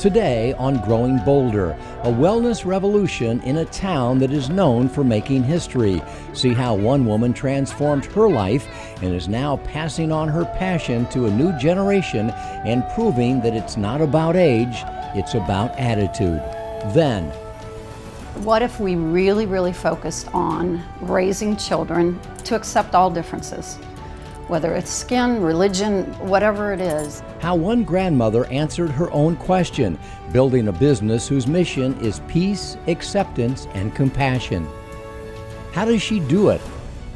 Today on Growing Bolder, a wellness revolution in a town that is known for making history. See how one woman transformed her life and is now passing on her passion to a new generation and proving that it's not about age, it's about attitude. Then, what if we really focused on raising children to accept all differences? Whether it's skin, religion, whatever it is. How one grandmother answered her own question, building a business whose mission is peace, acceptance, and compassion. How does she do it?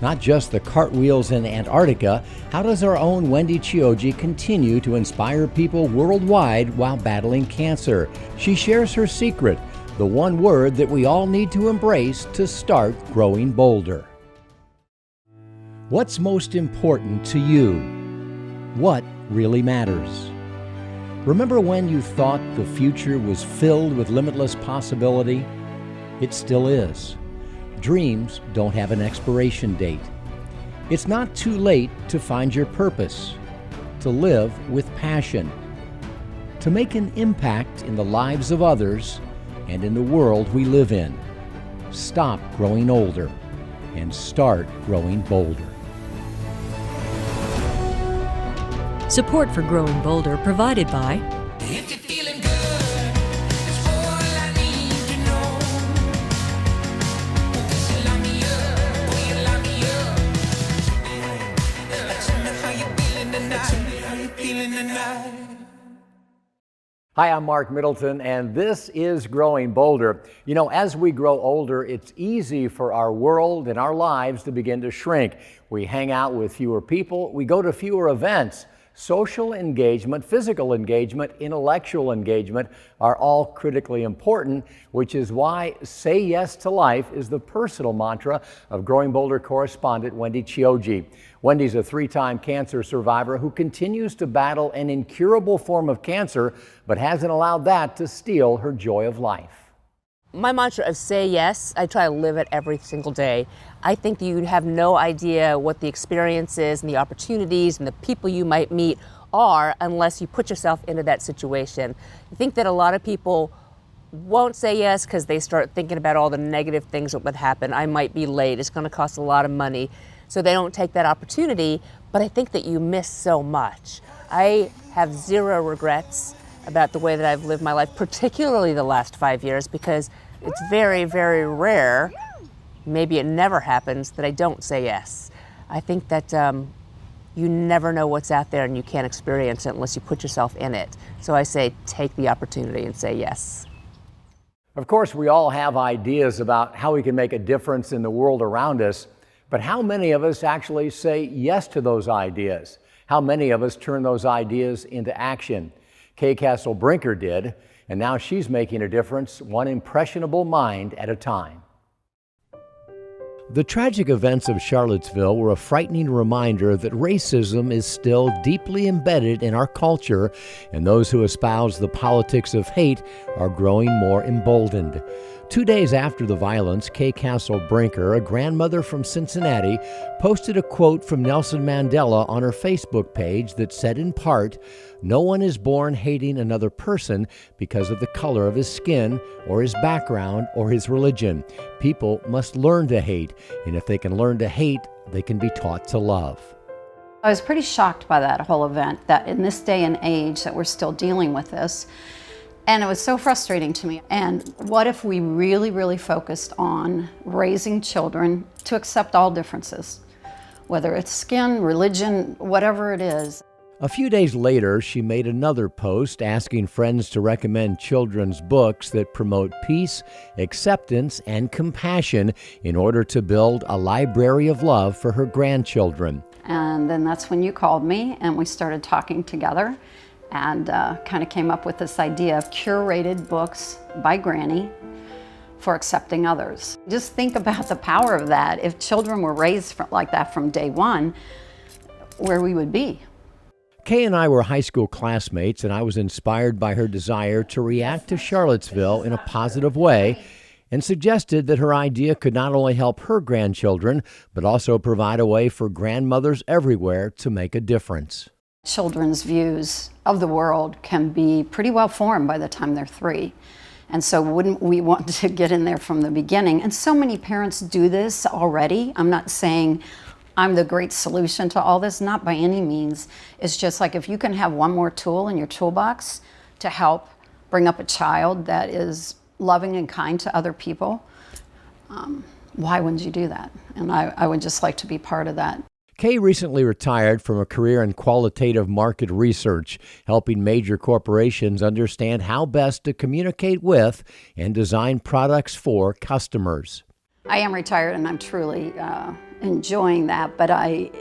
Not just the cartwheels in Antarctica, how does our own Wendy Chioji continue to inspire people worldwide while battling cancer? She shares her secret, the one word that we all need to embrace to start growing bolder. What's most important to you? What really matters? Remember when you thought the future was filled with limitless possibility? It still is. Dreams don't have an expiration date. It's not too late to find your purpose, to live with passion, to make an impact in the lives of others and in the world we live in. Stop growing older and start growing bolder. Support for Growing Bolder provided by If you're feeling good, that's all I need to know. Cause you light me up, oh you light me up. Tell me how you feeling tonight, tell me how you feeling tonight. Hi, I'm Mark Middleton, and this is Growing Bolder. You know, as we grow older, it's easy for our world and our lives to begin to shrink. We hang out with fewer people, we go to fewer events. Social engagement, physical engagement, intellectual engagement are all critically important, which is why Say Yes to Life is the personal mantra of Growing Bolder correspondent Wendy Chioji. Wendy's a 3-time cancer survivor who continues to battle an incurable form of cancer, but hasn't allowed that to steal her joy of life. My mantra of say yes, I try to live it every single day. I think that you have no idea what the experiences and the opportunities and the people you might meet are unless you put yourself into that situation. I think that a lot of people won't say yes because they start thinking about all the negative things that would happen. I might be late, it's going to cost a lot of money, so they don't take that opportunity, but I think that you miss so much. I have zero regrets about the way that I've lived my life, particularly the last 5 years, because it's very rare, maybe it never happens, that I don't say yes. I think that you never know what's out there and you can't experience it unless you put yourself in it. So I say take the opportunity and say yes. Of course, we all have ideas about how we can make a difference in the world around us, but how many of us actually say yes to those ideas? How many of us turn those ideas into action? Kay Castle Brinker did, and now she's making a difference, one impressionable mind at a time. The tragic events of Charlottesville were a frightening reminder that racism is still deeply embedded in our culture, and those who espouse the politics of hate are growing more emboldened. 2 days after the violence, Kay Castle Brinker, a grandmother from Cincinnati, posted a quote from Nelson Mandela on her Facebook page that said in part, "No one is born hating another person because of the color of his skin or his background or his religion. People must learn to hate, and if they can learn to hate, they can be taught to love." I was pretty shocked by that whole event, that in this day and age that we're still dealing with this. And it was so frustrating to me. And what if we really focused on raising children to accept all differences? Whether it's skin, religion, whatever it is. A few days later, she made another post asking friends to recommend children's books that promote peace, acceptance, and compassion in order to build a library of love for her grandchildren. And then that's when you called me and we started talking together and kind of came up with this idea of curated books by Granny for accepting others. Just think about the power of that. If children were raised like that from day one, where we would be. Kay and I were high school classmates, and I was inspired by her desire to react to Charlottesville in a positive way and suggested that her idea could not only help her grandchildren, but also provide a way for grandmothers everywhere to make a difference. Children's views of the world can be pretty well formed by the time they're 3. And so wouldn't we want to get in there from the beginning? And so many parents do this already. I'm not saying I'm the great solution to all this, not by any means. It's just like if you can have one more tool in your toolbox to help bring up a child that is loving and kind to other people, why wouldn't you do that? And I would just like to be part of that. Kay recently retired from a career in qualitative market research, helping major corporations understand how best to communicate with and design products for customers. I am retired and I'm truly enjoying that, but I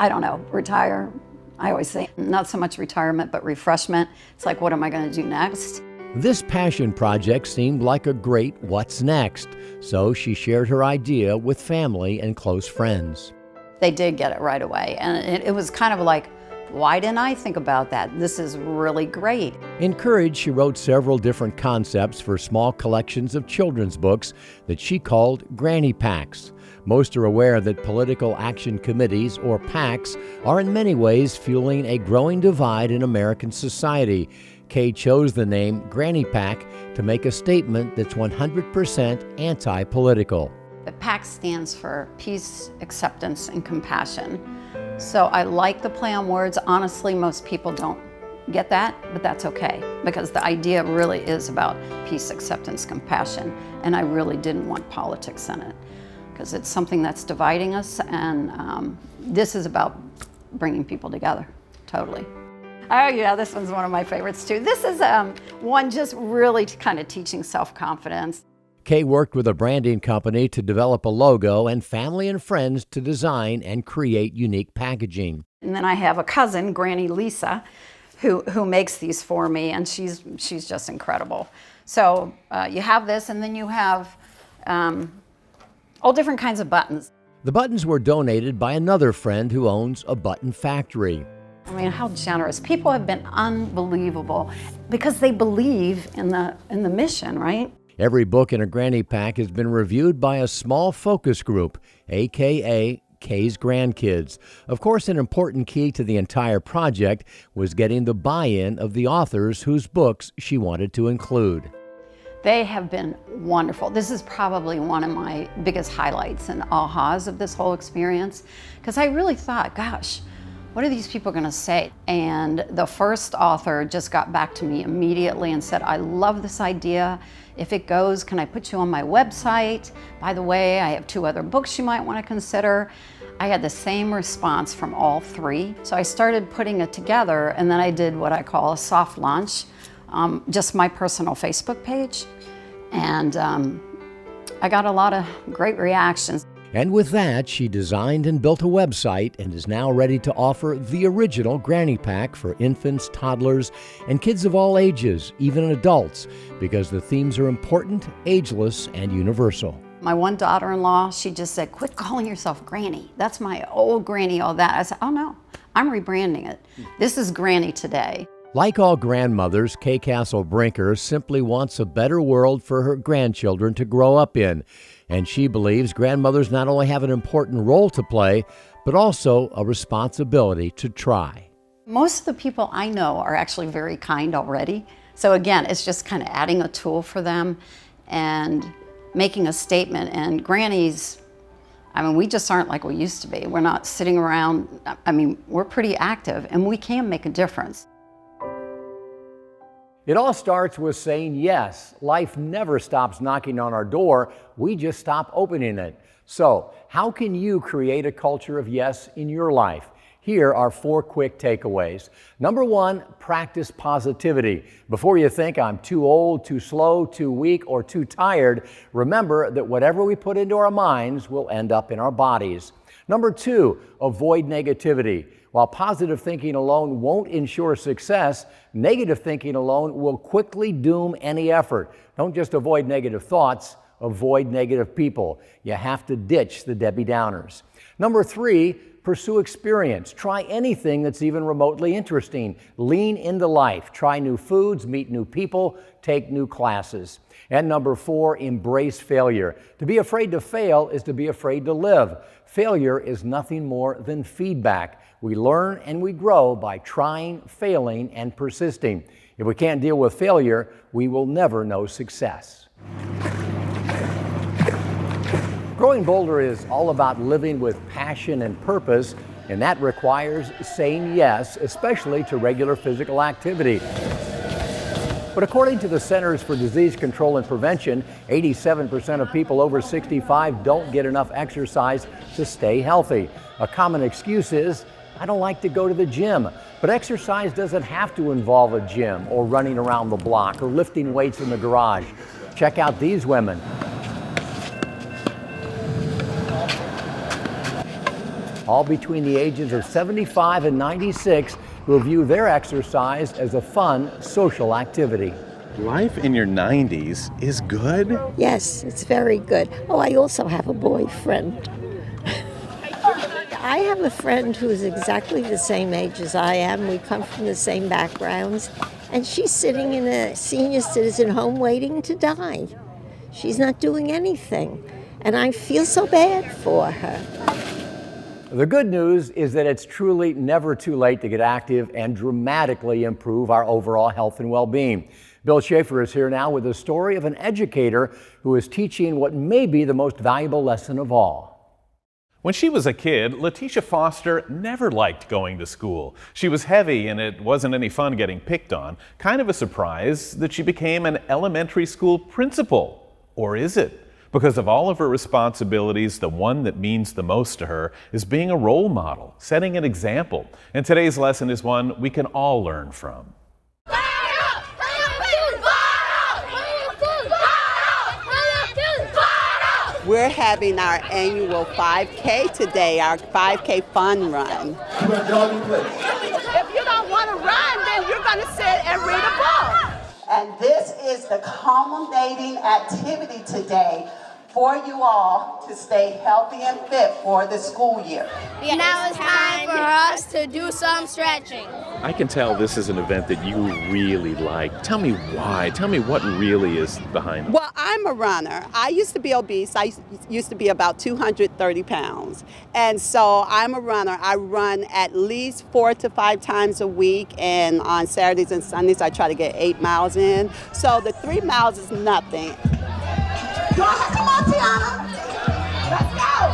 don't know, retire, I always say not so much retirement, but refreshment. It's like, what am I going to do next? This passion project seemed like a great what's next, so she shared her idea with family and close friends. They did get it right away, and it was kind of like, why didn't I think about that? This is really great. Encouraged, she wrote several different concepts for small collections of children's books that she called Granny Packs. Most are aware that political action committees, or PACs, are in many ways fueling a growing divide in American society. Kay chose the name Granny Pack to make a statement that's 100% anti-political. The PAC stands for Peace, Acceptance, and Compassion. So I like the play on words. Honestly, most people don't get that, but that's okay, because the idea really is about peace, acceptance, compassion, and I really didn't want politics in it, because it's something that's dividing us, and this is about bringing people together, totally. Oh yeah, this one's one of my favorites too. This is one just really kind of teaching self-confidence. Kay worked with a branding company to develop a logo and family and friends to design and create unique packaging. And then I have a cousin, Granny Lisa, who makes these for me, and she's just incredible. So you have this, and then you have all different kinds of buttons. The buttons were donated by another friend who owns a button factory. I mean, how generous. People have been unbelievable because they believe in the mission, right? Every book in a Granny Pack has been reviewed by a small focus group, aka Kay's grandkids. Of course, an important key to the entire project was getting the buy-in of the authors whose books she wanted to include. They have been wonderful. This is probably one of my biggest highlights and ahas of this whole experience, because I really thought, gosh, what are these people going to say? And the first author just got back to me immediately and said, I love this idea. If it goes, can I put you on my website? By the way, I have 2 other books you might want to consider. I had the same response from all 3. So I started putting it together, and then I did what I call a soft launch, just my personal Facebook page. And I got a lot of great reactions. And with that, she designed and built a website and is now ready to offer the original Granny Pack for infants, toddlers, and kids of all ages, even adults, because the themes are important, ageless, and universal. My one daughter-in-law, she just said, quit calling yourself Granny. That's my old Granny, all that. I said, oh no, I'm rebranding it. This is Granny today. Like all grandmothers, Kay Castle Brinker simply wants a better world for her grandchildren to grow up in. And she believes grandmothers not only have an important role to play, but also a responsibility to try. Most of the people I know are actually very kind already. So again, it's just kind of adding a tool for them and making a statement. And grannies, I mean, we just aren't like we used to be. We're not sitting around. I mean, we're pretty active, and we can make a difference. It all starts with saying yes. Life never stops knocking on our door. We just stop opening it. So, how can you create a culture of yes in your life? Here are 4 quick takeaways. Number 1, practice positivity. Before you think I'm too old, too slow, too weak, or too tired, remember that whatever we put into our minds will end up in our bodies. Number 2, avoid negativity. While positive thinking alone won't ensure success, negative thinking alone will quickly doom any effort. Don't just avoid negative thoughts, avoid negative people. You have to ditch the Debbie Downers. Number 3, pursue experience, try anything that's even remotely interesting, lean into life, try new foods, meet new people, take new classes. And number 4, embrace failure. To be afraid to fail is to be afraid to live. Failure is nothing more than feedback. We learn and we grow by trying, failing, and persisting. If we can't deal with failure, we will never know success. Growing Bolder is all about living with passion and purpose, and that requires saying yes, especially to regular physical activity. But according to the Centers for Disease Control and Prevention, 87% of people over 65 don't get enough exercise to stay healthy. A common excuse is, I don't like to go to the gym. But exercise doesn't have to involve a gym or running around the block or lifting weights in the garage. Check out these women. All between the ages of 75 and 96 who view their exercise as a fun social activity. Life in your 90s is good? Yes, it's very good. Oh, I also have a boyfriend. I have a friend who is exactly the same age as I am. We come from the same backgrounds. And she's sitting in a senior citizen home waiting to die. She's not doing anything. And I feel so bad for her. The good news is that it's truly never too late to get active and dramatically improve our overall health and well-being. Bill Schaefer is here now with the story of an educator who is teaching what may be the most valuable lesson of all. When she was a kid, Letitia Foster never liked going to school. She was heavy and it wasn't any fun getting picked on. Kind of a surprise that she became an elementary school principal. Or is it? Because of all of her responsibilities, the one that means the most to her is being a role model, setting an example. And today's lesson is one we can all learn from. We're having our annual 5K today, our 5K fun run. If you don't want to run, then you're going to sit and read a book. And this is the culminating activity today for you all to stay healthy and fit for the school year. Now it's time for us to do some stretching. I can tell this is an event that you really like. Tell me why. Tell me what really is behind it. Well, I'm a runner. I used to be obese. I used to be about 230 pounds. And so I'm a runner. I run at least 4 to 5 times a week. And on Saturdays and Sundays, I try to get 8 miles in. So the 3 miles is nothing. Come on, Tiana. Let's go.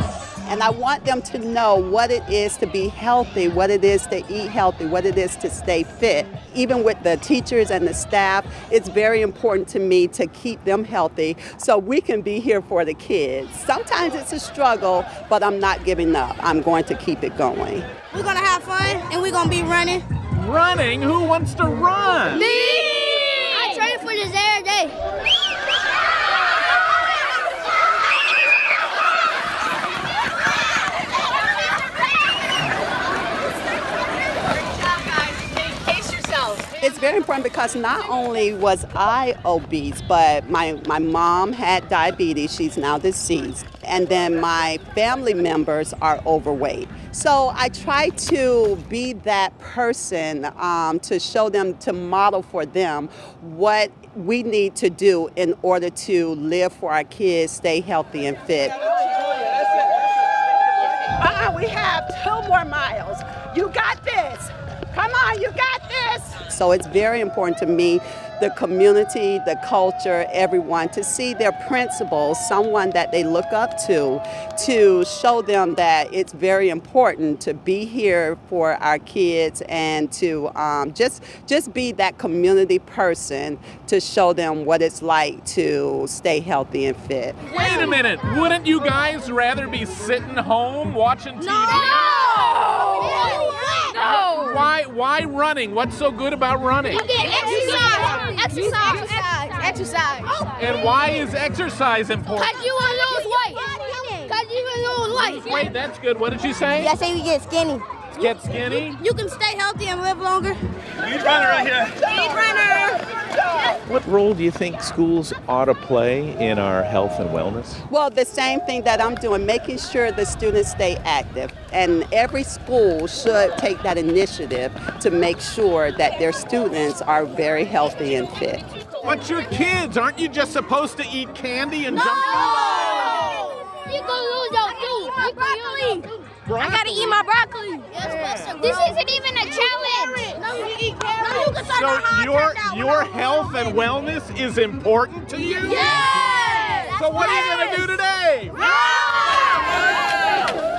And I want them to know what it is to be healthy, what it is to eat healthy, what it is to stay fit. Even with the teachers and the staff, it's very important to me to keep them healthy so we can be here for the kids. Sometimes it's a struggle, but I'm not giving up. I'm going to keep it going. We're going to have fun, and we're going to be running. Running? Who wants to run? Me! I train for this every day. It's very important because not only was I obese, but my mom had diabetes. She's now deceased. And then my family members are overweight. So I try to be that person to show them, to model for them what we need to do in order to live for our kids, stay healthy and fit. We have 2 more miles. You got this. Come on, you got this. So it's very important to me, the community, the culture, everyone, to see their principals, someone that they look up to show them that it's very important to be here for our kids and to just be that community person to show them what it's like to stay healthy and fit. Wait a minute, wouldn't you guys rather be sitting home watching TV? No! Why running? What's so good about running? You get exercise. And why is exercise important? Because you will lose weight. Wait, that's good. What did you say? I say we get skinny. Get skinny? You can stay healthy and live longer. Speed runner right here. Speed runner. What role do you think schools ought to play in our health and wellness? Well, the same thing that I'm doing, making sure the students stay active. And every school should take that initiative to make sure that their students are very healthy and fit. But you're kids, aren't you just supposed to eat candy and junk food? You can lose your tooth. Broccoli. I gotta eat my broccoli. This isn't even a challenge. No, you eat carrots. So your health and wellness is important to you? Yes! So what are you going to do today?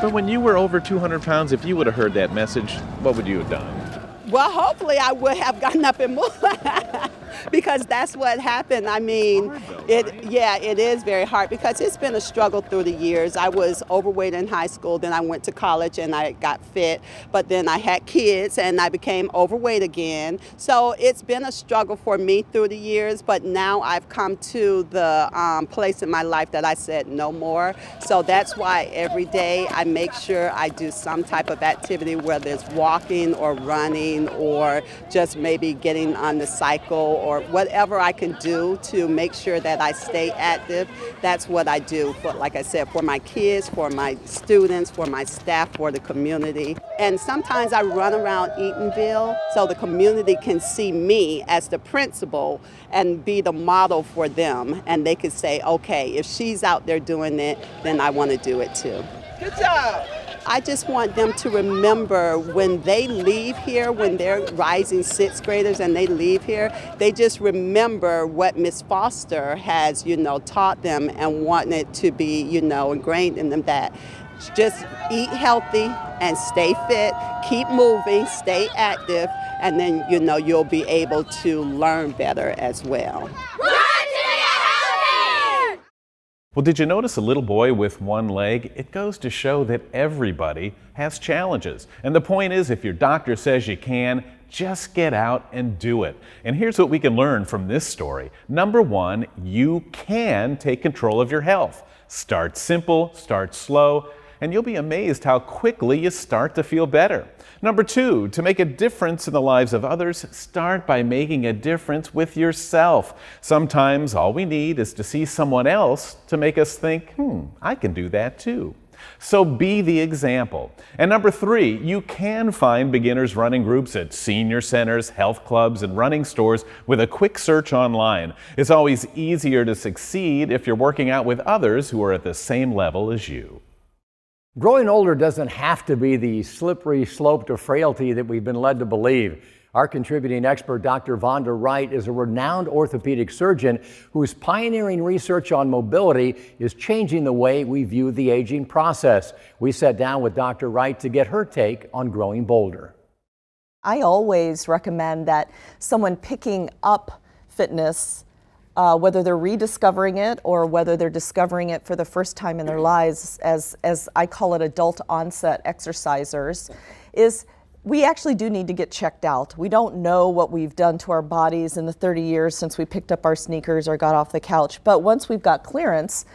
But when you were over 200 pounds, if you would have heard that message, what would you have done? Well, hopefully I would have gotten up and moved because that's what happened. I mean, it is very hard because it's been a struggle through the years. I was overweight in high school, then I went to college and I got fit, but then I had kids and I became overweight again. So it's been a struggle for me through the years, but now I've come to the place in my life that I said no more. So that's why every day I make sure I do some type of activity, whether it's walking or running or just maybe getting on the cycle or whatever I can do to make sure that I stay active. That's what I do, for, like I said, for my kids, for my students, for my staff, for the community. And sometimes I run around Eatonville so the community can see me as the principal and be the model for them. And they can say, okay, if she's out there doing it, then I want to do it too. Good job. I just want them to remember when they leave here, when they're rising sixth graders and they leave here, they just remember what Miss Foster has, taught them and wanted to be, ingrained in them, that just eat healthy and stay fit, keep moving, stay active, and then, you'll be able to learn better as well. Well, did you notice a little boy with one leg? It goes to show that everybody has challenges. And the point is, if your doctor says you can, just get out and do it. And here's what we can learn from this story. Number one, you can take control of your health. Start simple, start slow, and you'll be amazed how quickly you start to feel better. Number two, to make a difference in the lives of others, start by making a difference with yourself. Sometimes all we need is to see someone else to make us think, I can do that too. So be the example. And number three, you can find beginners running groups at senior centers, health clubs, and running stores with a quick search online. It's always easier to succeed if you're working out with others who are at the same level as you. Growing older doesn't have to be the slippery slope to frailty that we've been led to believe. Our contributing expert, Dr. Vonda Wright, is a renowned orthopedic surgeon whose pioneering research on mobility is changing the way we view the aging process. We sat down with Dr. Wright to get her take on growing bolder. I always recommend that someone picking up fitness, whether they're rediscovering it or whether they're discovering it for the first time in their lives, as I call it, adult onset exercisers, is we actually do need to get checked out. We don't know what we've done to our bodies in the 30 years since we picked up our sneakers or got off the couch. But once we've got clearance,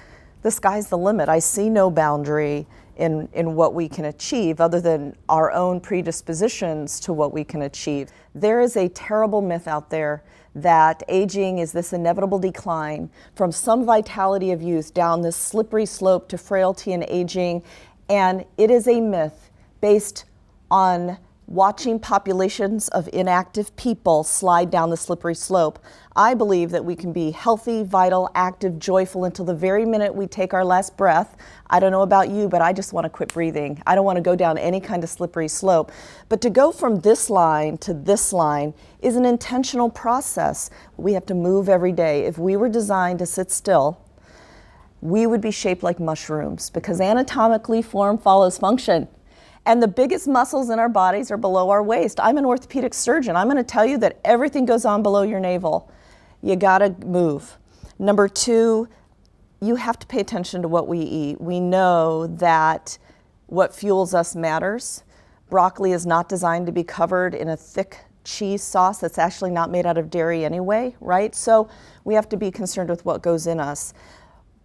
the sky's the limit. I see no boundary in what we can achieve other than our own predispositions to what we can achieve. There is a terrible myth out there that aging is this inevitable decline from some vitality of youth down this slippery slope to frailty and aging. And it is a myth based on watching populations of inactive people slide down the slippery slope. I believe that we can be healthy, vital, active, joyful until the very minute we take our last breath. I don't know about you, but I just want to quit breathing. I don't want to go down any kind of slippery slope. But to go from this line to this line is an intentional process. We have to move every day. If we were designed to sit still, we would be shaped like mushrooms because anatomically form follows function. And the biggest muscles in our bodies are below our waist. I'm an orthopedic surgeon. I'm going to tell you that everything goes on below your navel. You got to move. Number two, you have to pay attention to what we eat. We know that what fuels us matters. Broccoli is not designed to be covered in a thick cheese sauce that's actually not made out of dairy anyway, right? So we have to be concerned with what goes in us.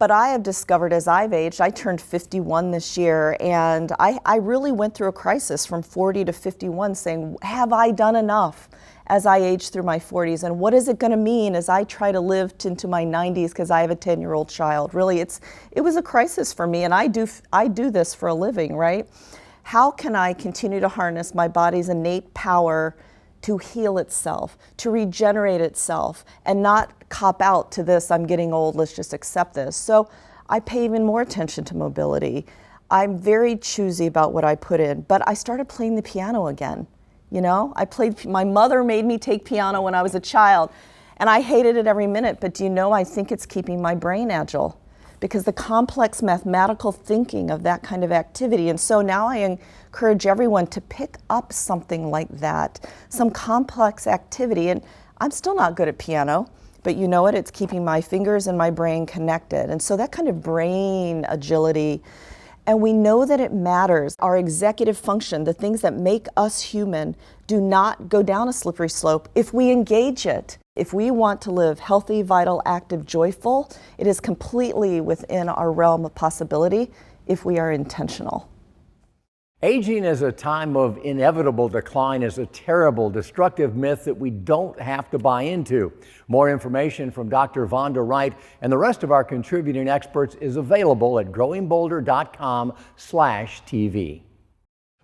But I have discovered as I've aged, I turned 51 this year, and I really went through a crisis from 40 to 51 saying, have I done enough? as I age through my 40s, and what is it going to mean as I try to live into my 90s because I have a 10-year-old child. Really, it was a crisis for me, and I do this for a living, right? How can I continue to harness my body's innate power to heal itself, to regenerate itself, and not cop out to this, I'm getting old, let's just accept this. So I pay even more attention to mobility. I'm very choosy about what I put in, but I started playing the piano again. You know, my mother made me take piano when I was a child, and I hated it every minute, but do you know, I think it's keeping my brain agile, because the complex mathematical thinking of that kind of activity. And so now I encourage everyone to pick up something like that, some complex activity. And I'm still not good at piano, but you know what? It's keeping my fingers and my brain connected. And so that kind of brain agility, and we know that it matters. Our executive function, the things that make us human, do not go down a slippery slope if we engage it. If we want to live healthy, vital, active, joyful, it is completely within our realm of possibility if we are intentional. Aging as a time of inevitable decline is a terrible, destructive myth that we don't have to buy into. More information from Dr. Vonda Wright and the rest of our contributing experts is available at growingbolder.com/TV.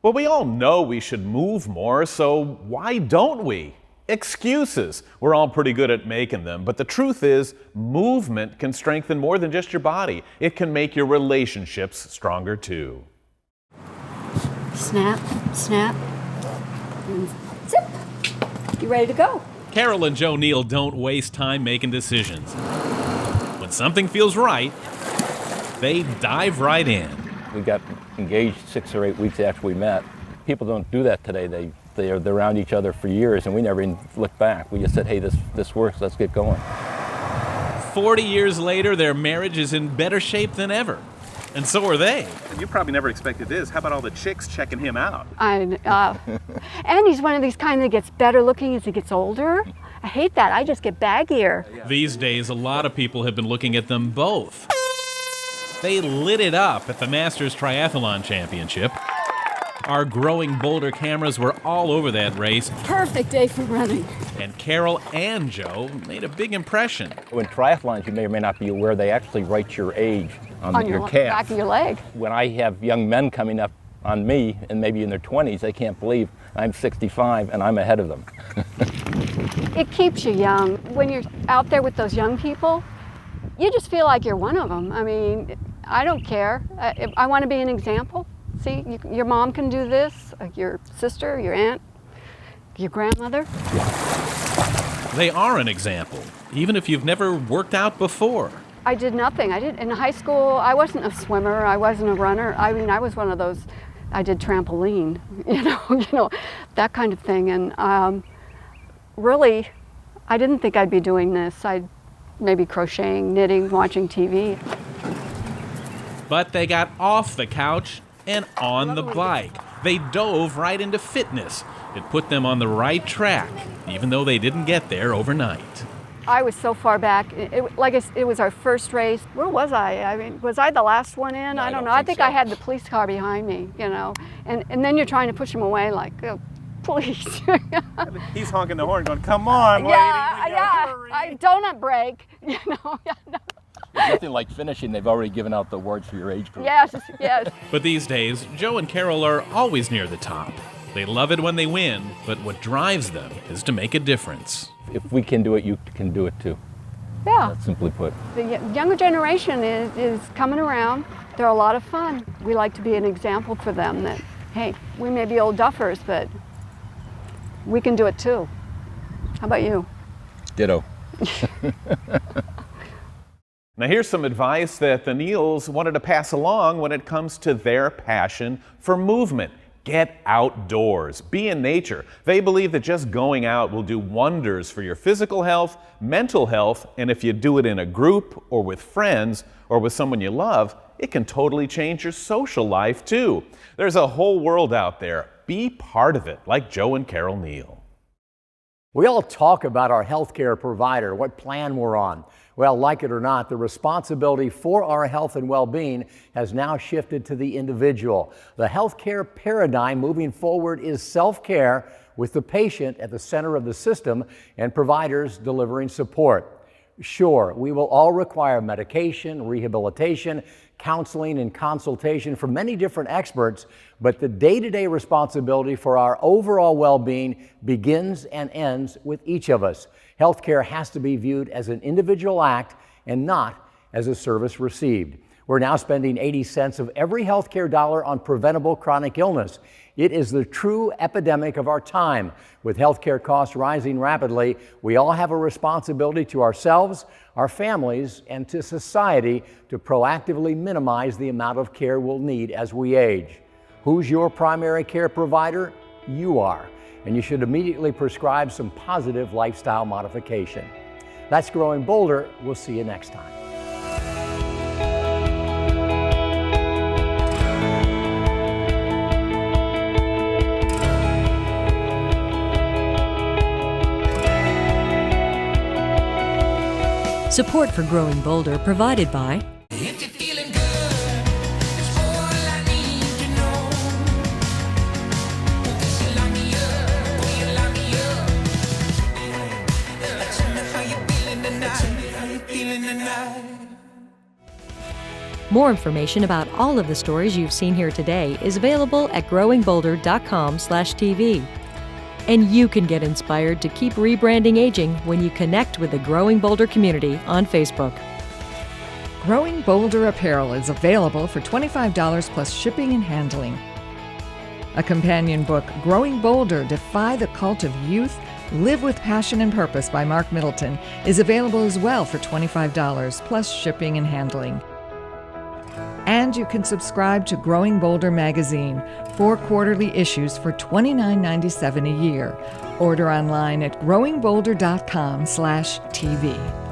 Well, we all know we should move more, so why don't we? Excuses. We're all pretty good at making them, but the truth is, movement can strengthen more than just your body. It can make your relationships stronger too. Snap, snap, and zip. You ready to go? Carol and Joe Neal don't waste time making decisions. When something feels right, they dive right in. We got engaged 6 or 8 weeks after we met. People don't do that today. They're around each other for years, and we never even looked back. We just said, hey, this works, let's get going. 40 years later, their marriage is in better shape than ever. And so are they. And you probably never expected this. How about all the chicks checking him out? And he's one of these kind that gets better looking as he gets older. I hate that. I just get baggier. These days, a lot of people have been looking at them both. They lit it up at the Masters Triathlon Championship. Our Growing Boulder cameras were all over that race. Perfect day for running. And Carol and Joe made a big impression. In triathlons, you may or may not be aware, they actually write your age on your calf. Back of your leg. When I have young men coming up on me, and maybe in their 20s, they can't believe I'm 65 and I'm ahead of them. It keeps you young. When you're out there with those young people, you just feel like you're one of them. I mean, I don't care. I want to be an example. See, your mom can do this, your sister, your aunt, your grandmother. They are an example, even if you've never worked out before. I did nothing. In high school, I wasn't a swimmer. I wasn't a runner. I mean, I was one of those. I did trampoline, you know, that kind of thing. And really, I didn't think I'd be doing this. I'd maybe crocheting, knitting, watching TV. But they got off the couch and on the bike. They dove right into fitness. It put them on the right track, even though they didn't get there overnight. I was so far back. It was our first race. Where was I? I mean, was I the last one in? No, I don't know. I think I had the police car behind me, you know. And then you're trying to push them away like, oh, please. He's honking the horn going, come on, lady. Yeah. I donut break, you know. There's nothing like finishing. They've already given out the awards for your age group. Yes. But these days, Joe and Carol are always near the top. They love it when they win, but what drives them is to make a difference. If we can do it, you can do it too. Yeah. That's simply put. The younger generation is coming around. They're a lot of fun. We like to be an example for them that, hey, we may be old duffers, but we can do it too. How about you? Ditto. Now here's some advice that the Neals wanted to pass along when it comes to their passion for movement. Get outdoors. Be in nature. They believe that just going out will do wonders for your physical health, mental health, and if you do it in a group or with friends or with someone you love, it can totally change your social life too. There's a whole world out there. Be part of it, like Joe and Carol Neal. We all talk about our healthcare provider, what plan we're on. Well, like it or not, the responsibility for our health and well-being has now shifted to the individual. The healthcare paradigm moving forward is self-care with the patient at the center of the system and providers delivering support. Sure, we will all require medication, rehabilitation, counseling, and consultation from many different experts, but the day-to-day responsibility for our overall well-being begins and ends with each of us. Healthcare has to be viewed as an individual act and not as a service received. We're now spending 80 cents of every healthcare dollar on preventable chronic illness. It is the true epidemic of our time. With healthcare costs rising rapidly, we all have a responsibility to ourselves, our families, and to society to proactively minimize the amount of care we'll need as we age. Who's your primary care provider? You are. And you should immediately prescribe some positive lifestyle modification. That's Growing Bolder. We'll see you next time. Support for Growing Bolder provided by If you're feeling good, that's all I need to know. Cause you lock me up, oh, you lock me up. Tell me how you feeling tonight. Tell me how you feeling tonight. More information about all of the stories you've seen here today is available at growingbolder.com/TV. And you can get inspired to keep rebranding aging when you connect with the Growing Bolder community on Facebook. Growing Bolder apparel is available for $25 plus shipping and handling. A companion book, Growing Bolder, Defy the Cult of Youth, Live with Passion and Purpose by Mark Middleton, is available as well for $25 plus shipping and handling. And you can subscribe to Growing Bolder magazine, 4 quarterly issues for $29.97 a year. Order online at growingbolder.com/TV.